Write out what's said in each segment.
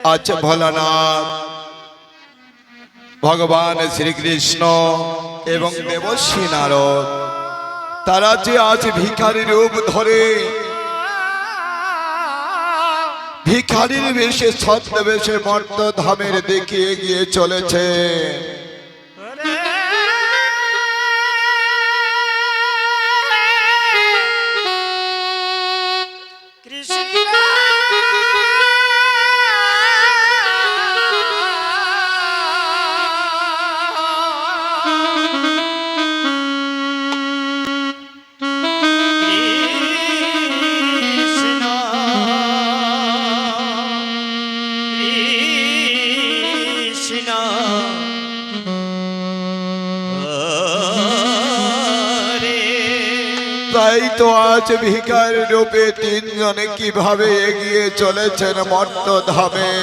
আচ্ছা ভোলানাথ ভগবান শ্রীকৃষ্ণ এবং দেবশ্রী নারদ তারা যে আজ ভিখারি রূপ ধরে ভিখারির বেশে ছদ্মবেশে মর্ত ধামের দিকে এগিয়ে চলেছে। তাই তো আজ ভিখার রূপে তিনজনে কিভাবে এগিয়ে চলেছেন মর্ত ধামে।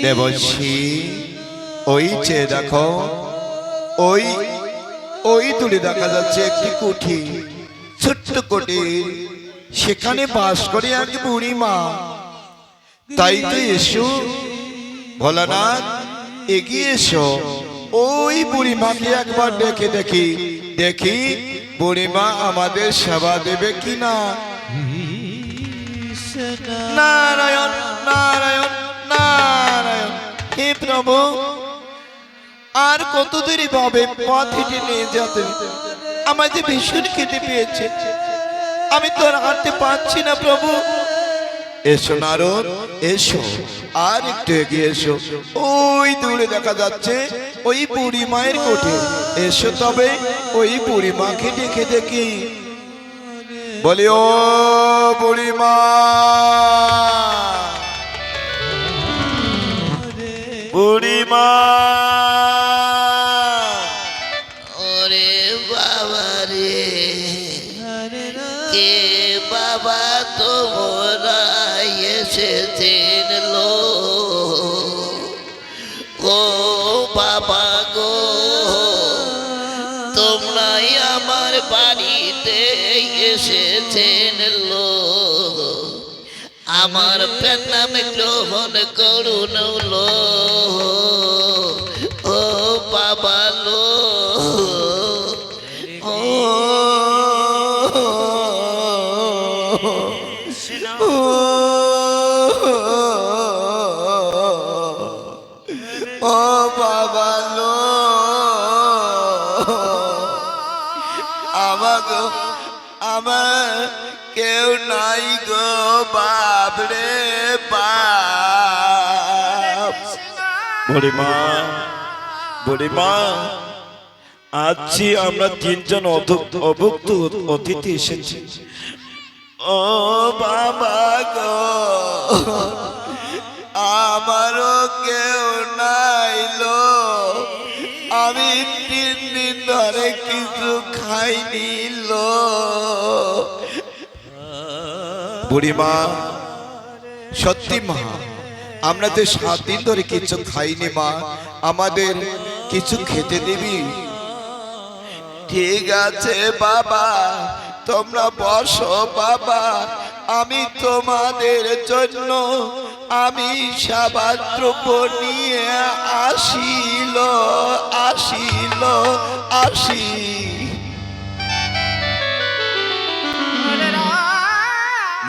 দেবশ্রী ওই চেয়ে দেখো, ওই ওই দূরে দেখা যাচ্ছে একটি কুঠি, ছোট্ট কুঠি, সেখানে বাস করে এক বুড়ি মা। তাই তো এসো ভোলানাথ, এগিয়ে এসো, ওই বুড়ি মাকে একবার দেখে দেখি দেখি বুড়ি মা আমাদের সেবা দেবে কিনা। নারায়ণ নারায়ণ নারায়ণ। হে প্রভু, আর কত দেরি ভাবে পথ হেঁটে নিয়ে যেতে, আমার যে ভীষণ খেতে পেয়েছে, আমি তো আর হাঁটতে পারছি না প্রভু। এসো নারদ, এসো, আর একটু এগিয়ে এসো, ওই দূরে দেখা যাচ্ছে ওই বুড়ি মায়ের কোঠে। এসো তবে ওই বুড়ি মাকে দেখে দেখি। বলি ও বুড়ি মা, বুড়ি মা। ওরে বাবা রে, কে বাবা তোমরা এসেছেন লো? ও বাবা গো, তোমরাই আমার বাড়িতে এসেছেন লো, আমার প্রণাম গ্রহণ করুন লো। ও বাবা লো, ও ও বাবা লো, আমাগো আমার কেউ নাই গো বাপরে বাপ। বুড়িমা, বুড়িমা, আজকে আমরা তিনজন অভুক্ত অতিথি এসেছি। ও বাবা গো, আমারও কেউ নাই লো, আমি 3 দিন ধরে কিছু খাইনি লো। বুড়িমা, সত্যি মা, আমরা তো 7 দিন ধরে কিছু খাইনি মা, আমাদের কিছু খেতে দিবি? ঠিক আছে বাবা, তোমরা বসো বাবা, আমি তোমাদের জন্য আমি খাবার দ্রব্য নিয়ে আসিল আসিল আসি।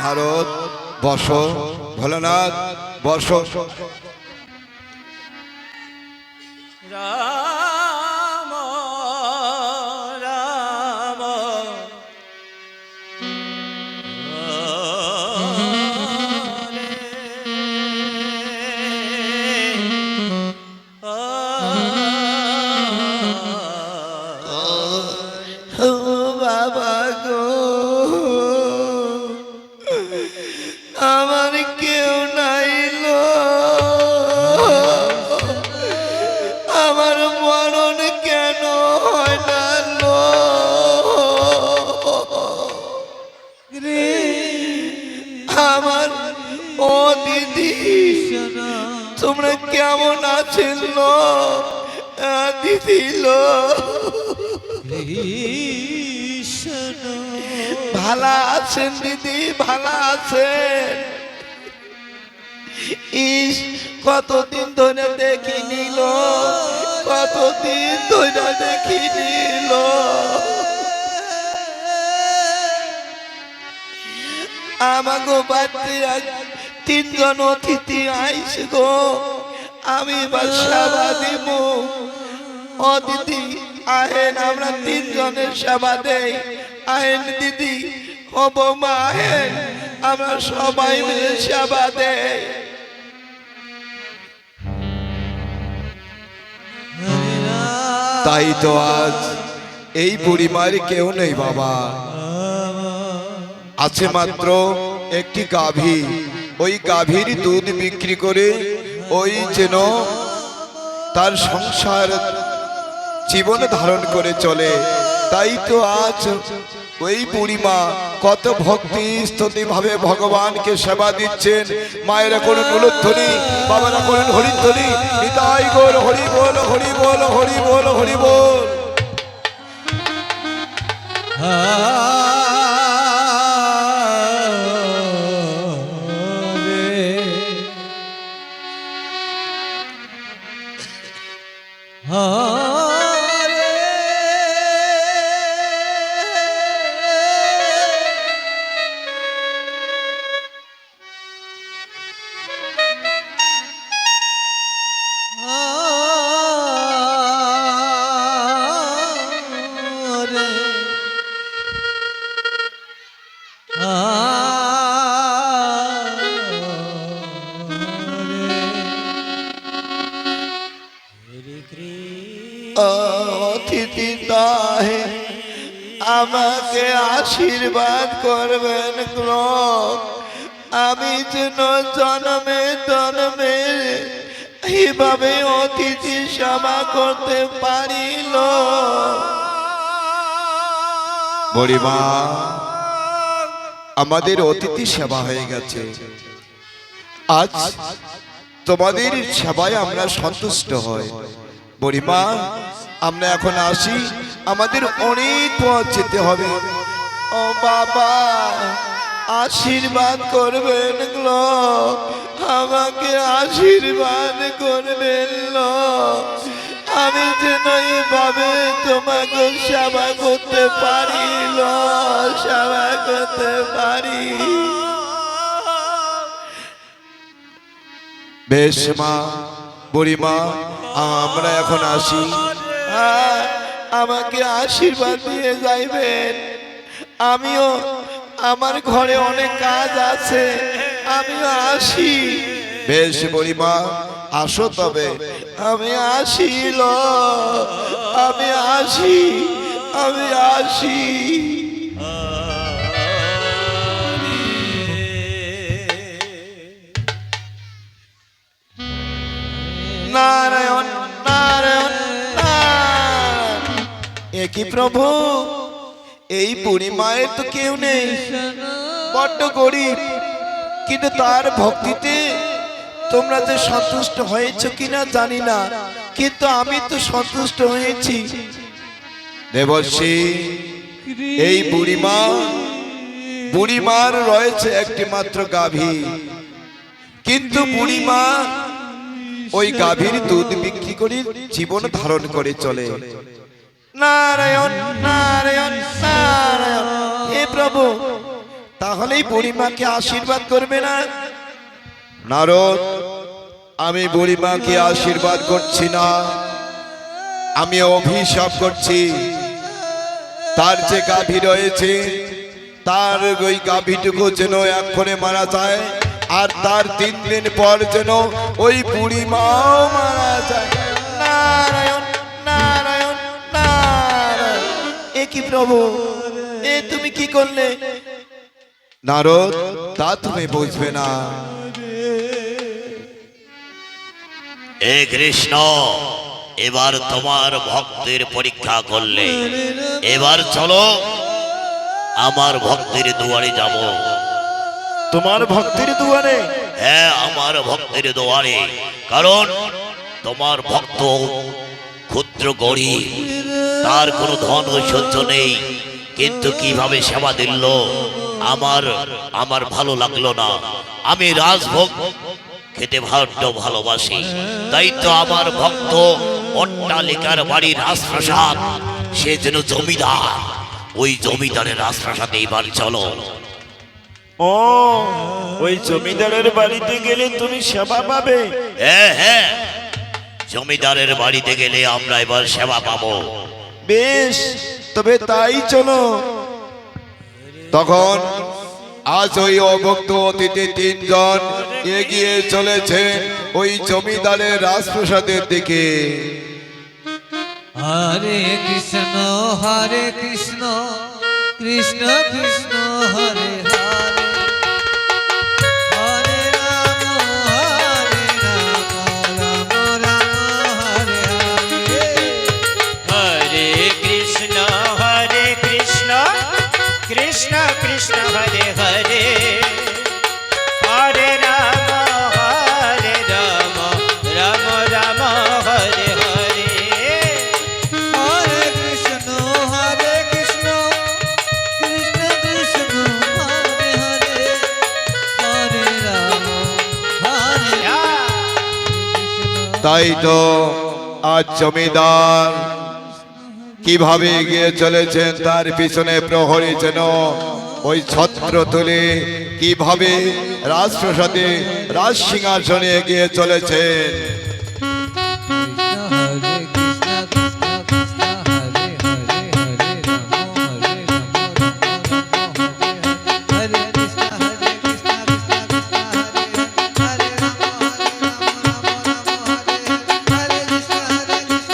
নারদ বসো, ভোলানাথ বসো। রাম রাম আমার ও দিদি, তোমরা কেমন আছেন লো? দিদি লো, ভালো আছেন দিদি? ভালো আছেন? ইস, কতদিন ধরে দেখি নিল, কতদিন ধরে দেখি নিল। আমাগো বাড়িতে আজ 3 জন অতিথি আইস গো, আমি সেবা দিব। ও দিদি আহেন, আমরা 3 জনের সেবা দেই। আহেন দিদি, ও বৌমা আহেন, আমরা সবাই মিলে সেবা দেই। তাই তো আজ এই বুড়িমার কেউ নেই বাবা, আছে মাত্র একটি গাভী। ওই গাভীর দুধ বিক্রি করে ওই যেন তার সংসার জীবন ধারণ করে চলে। তাই তো আজ ওই বুড়িমা কত ভক্তি স্তুতি ভাবে ভগবানকে সেবা দিচ্ছেন। মায়েরা করুন উলুধ্বনি, বাবারা করুন হরিধ্বনি। নিতাই গৌর হরি বল, হরি বল, হরি বল, হরি বল। অতিথি দাহে আমাকে আশীর্বাদ করবেন গো, আমি যেন জন্মে জন্মে এইভাবে অতিথি সেবা করতে পারিল। বুড়িমা, আমাদের অতিথি সেবা হয়ে গেছে, আজ তোমাদের সেবায় আমরা সন্তুষ্ট হই। বুড়িমা, আমরা এখন আসি, আমাদের অনেক পথ যেতে হবে। ও বাবা, আশীর্বাদ করবেন গো, আমাকে আশীর্বাদ করবেন গো, আমি যেন এইভাবে তোমাকে সেবা করতে পারি, সেবা করতে পারি। বেশ মা, বুড়িমা, আমরা এখন আসি। আমাকে আশীর্বাদ দিয়ে যাইবেন। আমিও, আমার ঘরে অনেক কাজ আছে, আমিও আসি। বেশ বুড়িমা, আসো তবে। আমি আসিল, আমি আসি, আমি আসি। নারায়ণ নারায়ণ নারায়ণ। একই প্রভু, এই বুড়ি মায়ের তো কেউ নেই, বড্ড গরিব, কিন্তু তার ভক্তিতে তোমরা যে সন্তুষ্ট হয়েছ কিনা জানি না, কিন্তু আমি তো সন্তুষ্ট হয়েছি। দেবর্ষী, এই বুড়িমার রয়েছে একটি মাত্র গাভী, কিন্তু বুড়িমা ওই গাভীর দুধ বিক্রি করে জীবন ধারণ করে চলে। নারায়ণ নারায়ণ নারায়ণ। হে প্রভু, তাহলেই বুড়িমাকে আশীর্বাদ করবে না? নারদ, আমি বুড়িমাকে আশীর্বাদ করছি না, আমি অভিশাপ করছি। তার যে গাভী রয়েছে, তার ওই গাভীটুকু যেন এক্ষণে মারা যায়, আর তার 3 দিন পর যেন ওই বুড়িমাও মারা যায়। নারায়ণ নারায়ণ নারায়ণ। এ কি প্রভু, এ তুমি কি করলে? নারদ, তা তুমি বুঝবে না। এ কৃষ্ণ, এবার তোমার ভক্তের পরীক্ষা করলে, এবার চলো আমার ভক্তের দুয়ারে যাব। তোমার ভক্তের দুয়ারে? হ্যাঁ, আমার ভক্তের দুয়ারে। কারণ তোমার ভক্ত ক্ষুদ্র গরিব, তার কোনো ধন ঐশ্বর্য নেই, কিন্তু কিভাবে সেবা দিল আমার ভালো লাগলো না। আমি রাজভোগ খেতে ভালোবাসি, তাই তো আমার ভক্ত অট্টালিকার বাড়ির রাজপ্রাসাদ, সে যেন জমিদার, ওই জমিদারের রাজপ্রাসাদে এবার চলো। ও, ওই জমিদারের বাড়িতে গেলে তুমি সেবা পাবে? হ্যাঁ হ্যাঁ, জমিদারের বাড়িতে গেলে আমরা এবার সেবা পাবো। বেশ, তবে তাই চলো। তখন আজ ওই অভক্ত অতিথি তিনজন এগিয়ে চলেছে ওই জমিদারের রাজপ্রাসাদের দিকে। হরে কৃষ্ণ কৃষ্ণ কৃষ্ণ হরে হরে, হরে রাম রাম হরে হরে। हरे कृष्ण कृष्ण कृष्ण हरे हरे, हरे राम राम राम हरे हरे। हरे कृष्ण कृष्ण कृष्ण हरे हरे, हरे राम हरे कृष्ण। তাই তো আজ জমিদার কিভাবে এগিয়ে চলেছেন, তার পিছনে প্রহরী যেন ওই ছত্র তুলে কিভাবে রাজপ্রাসাদে রাজসিংহাসনে এগিয়ে চলেছেন। हरे कृष्ण कृष्ण कृष्ण हरे हरे, हरे राम हरे कृष्ण कृष्ण कृष्ण हरे राम हरे कृष्ण हरे कृष्ण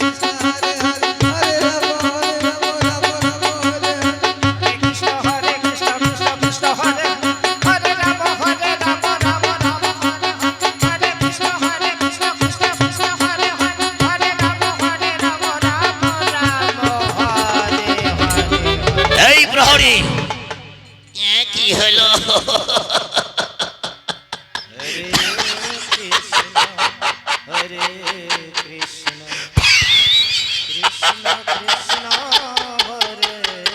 कृष्ण हरे हरे राम हरे कृष्ण कृष्ण कृष्ण हरे हरे राम हरे राम राम राम हरे कृष्ण कृष्ण कृष्ण हरे हरे राम हरे हरे। এই প্রহরী, কি হলো? हरे कृष्ण कृष्ण कृष्ण हरे हरे,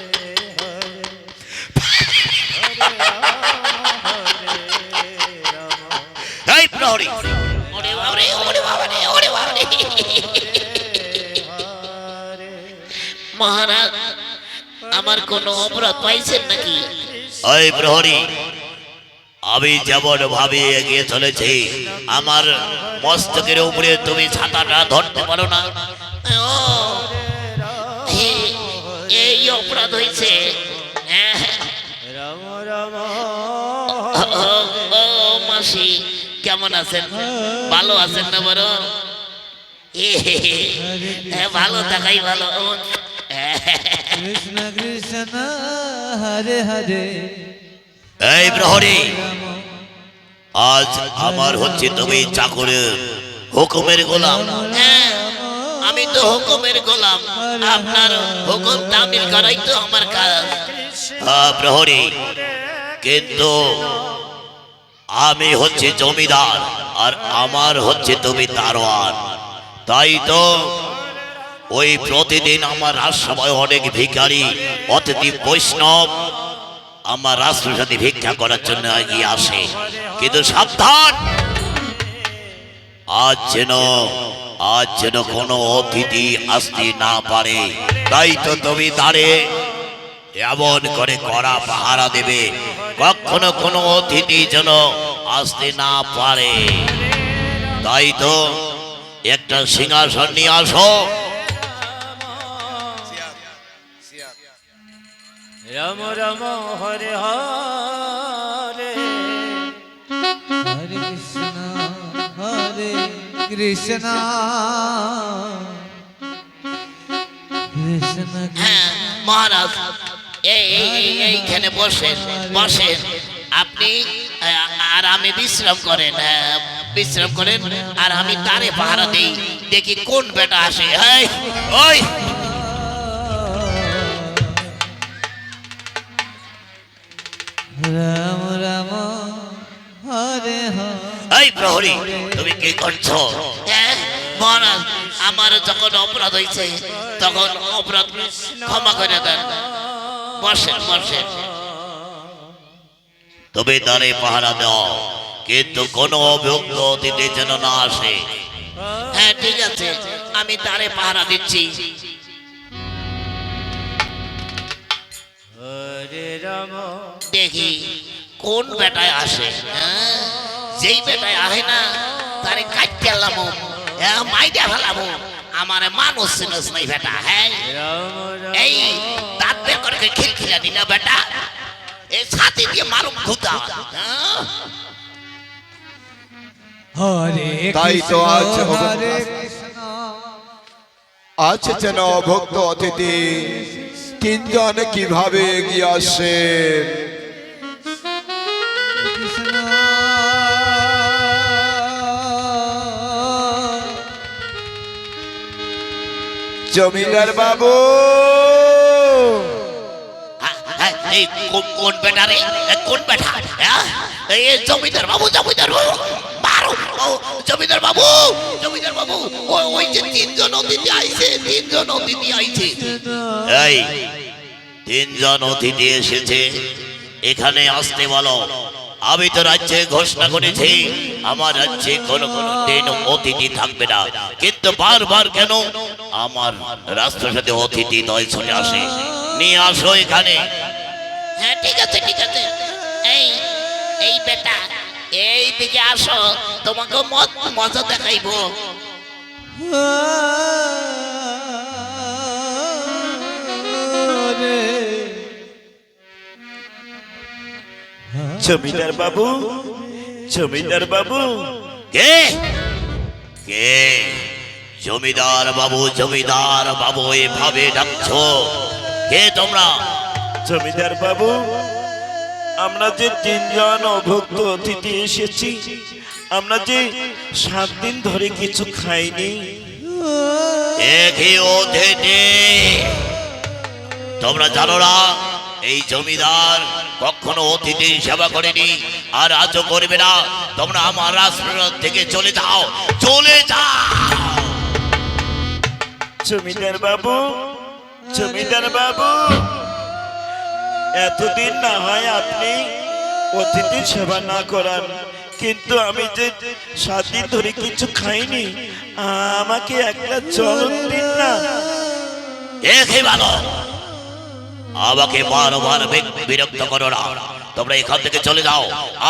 हरे राम এই প্রহরী, ওরে বাবারে, ওরে বাবারে, ওরে বাবারে। মহারাজ, আমার কোনো অপরাধ পাইছেন নাকি? ওই প্রহরী, আমি যেমন ভাবে এগিয়ে চলেছি, আমার মস্তকের উপরে তুমি ছাতাটা ধরতে পারো না? ও, এই অপরাধ হয়েছে। राम राम ও মাসি, কেমন আছেন? ভালো আছেন না? বড় ভালো থাকাই ভালো। कृष्ण कृष्ण हरे हरे। এই প্রহরী, আজ আমার হচ্ছে তুমি চাকরের হুকুমের গোলাম। হ্যাঁ, আমি তো হুকুমের গোলাম, আপনার হুকুম তামিল করাই তো আমার কাজ। প্রহরী, কিন্তু আমি হচ্ছে জমিদার আর আমার হচ্ছে তুমি দারোয়ান, তাই তো ওই প্রতিদিন আমার রাজসভায় অনেক ভিখারি অতিথি বৈষ্ণব আমার রাজপ্রাসাদে ভিক্ষা করার জন্য এগিয়ে আসে, কিন্তু সাবধান, আজ যেন কোনো অতিথি আসতে না পারে। তাই তো তুমি দাঁড়িয়ে এমন করে কড়া পাহারা দেবে, কখনো কোনো অতিথি যেন আসতে না পারে। তাই তো একটা সিংহাসন নিয়ে আসো। राम राम हरे हरे, हरे कृष्ण कृष्ण হ্যাঁ মহারাজ, এইখানে বসেন বসেন, আপনি আরামে বিশ্রাম করেন, আর আমি তারে পাহারা দেই, দেখি কোন বেটা আসে। ওই রাম রাম হরে হরে। এই প্রহরী, তুমি কি করছো? মহারাজ, আমার যখন অপরাধ হয়েছে তখন অপরাধ ক্ষমা করে দেন। বসেন বসেন। তুমি তারে পাহারা দাও, কিন্তু কোনো অভিযুক্ত অতিথি যেন না আসে। হ্যাঁ ঠিক আছে, আমি তারে পাহারা দিচ্ছি। হরে রাম দেখি কোন বেটায় আসে। যেই বেটায় আহে না তারে কাটতে এলাম, মাইটা ফেলাম। আমার মানুষ চিনস নাই বেটা। হ্যাঁ এই দাঁত বের করে খিলখিলানি না বেটা, এই ছাতি দিয়ে মারুম খুদা। হরে তাই তো আজ কৃষ্ণ ভগবান- হরে কৃষ্ণ আছে যেন ভক্ত অতিথি তিনজন কিভাবে এগিয়ে আসে। কৃষ্ণ জমিদার বাবু, এই কোন বেটা রে? কোন বেটা? এই জমিদার বাবু, জমিদার বাবু মারো। জমিদার বাবু, জমিদার বাবু, ওই যে তিনজন অতিথি আইছে, তিনজন অতিথি আইছে। এই তিনজন অতিথি এসেছে, এখানে আসতে বলো। আমি তো রাজ্যে ঘোষণা করেছি আমার রাজ্যে কোনো দিন অতিথি থাকবে না, কিন্তু বারবার কেন আমার রাষ্ট্রপতি অতিথি দল চলে আসে? নিয়ে আসো এখানে। হ্যাঁ ঠিক আছে ঠিক আছে। এই এই বেটা, এই দিকে আসো, তোমাকে মজা দেখাইবো। হরে জমিদার বাবু, জমিদার বাবু। কে কে? জমিদার বাবু, জমিদার বাবু এভাবে ডাকছো? কে তোমরা? জমিদার বাবু, আমরা যে তিনজন অভুক্ত অতিথি এসেছি, আমরা যে 7 দিন ধরে কিছু খাইনি। একই অতিথি। তোমরা জানো না এই জমিদার কখনো অতিথি সেবা করেনি, আর আজও করবে না। তোমরা আমার রাজপ্রাসাদ থেকে চলে যাও, চলে যাও। জমিদার বাবু, জমিদার বাবু, এতদিন না হয় আপনি অতিথি সেবা না করান, কিন্তু আমি যে 7 দিন ধরে কিছু খাইনি, আমাকে একটা চলন দিন না। দেখে ভালো, আমাকে বারবার বিরক্ত করো না। তোমরা এখান থেকে চলে যাও,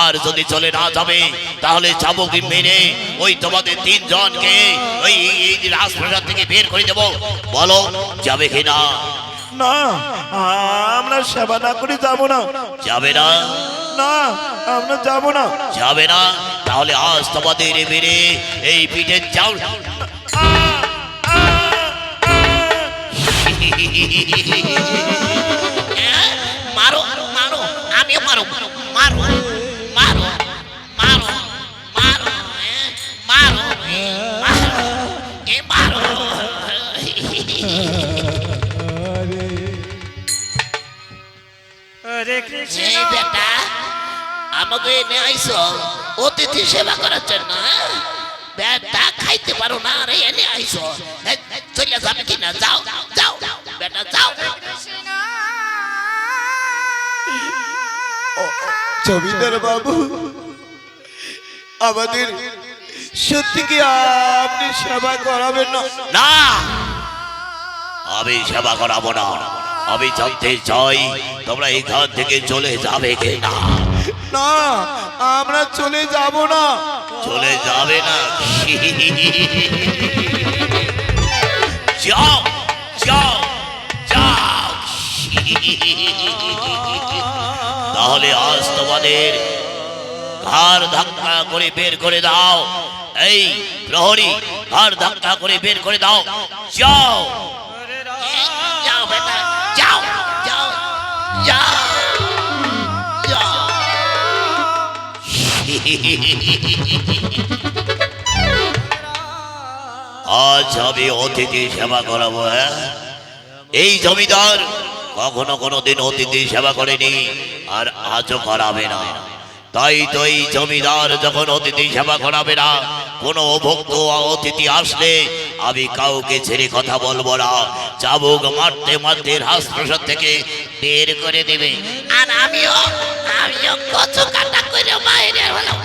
আর যদি চলে না যাবে তাহলে চাবুক মেরে ওই তোমাদের তিনজনকে ওই রাজপ্রাসাদ থেকে বের করে দেবো। বলো যাবে কিনা? না, আমরা সেবা না করে যাব না। যাবে না? না, আমরা যাব না। যাবে না? তাহলে আজ তোমাদের মেরে এই পিঠের চাউল মারো মারো, আমিও মারো, মারো মারো মারো মারো মারো মারো। হরে কৃষ্ণ এই বেটা, আমাকে এনে আইছো অতিথি সেবা করার জন্য? বেটা খাইতে পারো না, আরে এনে আইছো। চলে যাবে কিনা? যাও যাও বেটা যাও। জমিদার বাবু, আমাদের সত্যি কি আপনি সেবা করাবেন না? না, আমি সেবা করাবো না। আমি জানতে চাই তোমরা এখান থেকে চলে যাবে কিনা? না, আমরা চলে যাব না। চলে যাবে না? যাও যাও যাও। তাহলে আজ তোমাদের ঘাড় ধাক্কা করে বের করে দাও। এই প্রহরী, ঘাড় ধাক্কা করে বের করে দাও। যাও যাও বেটা, যাও যাও যাও যাও। আজ আমি অতিথি সেবা করাবো। হ্যাঁ, এই জমিদার কখনো কোনোদিন অতিথি সেবা করেনি, আর আজও করাবে না। তাই তো এই জমিদার যখন অতিথি সেবা করাবে না, কোনো অভুক্ত অতিথি আসলে আমি কাউকে ছেড়ে কথা বলবো না। চাবুক মারতে মারতে রাজপ্রাসাদ থেকে বের করে দেবে, আর আমিও কচু কাটা করে বাইরে হলাম।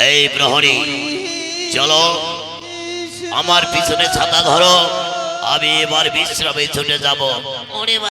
এই প্রহরী, চলো আমার পিছনে ছাতা ধরো, আমি এবার বিশ্রামে ছুটে যাব।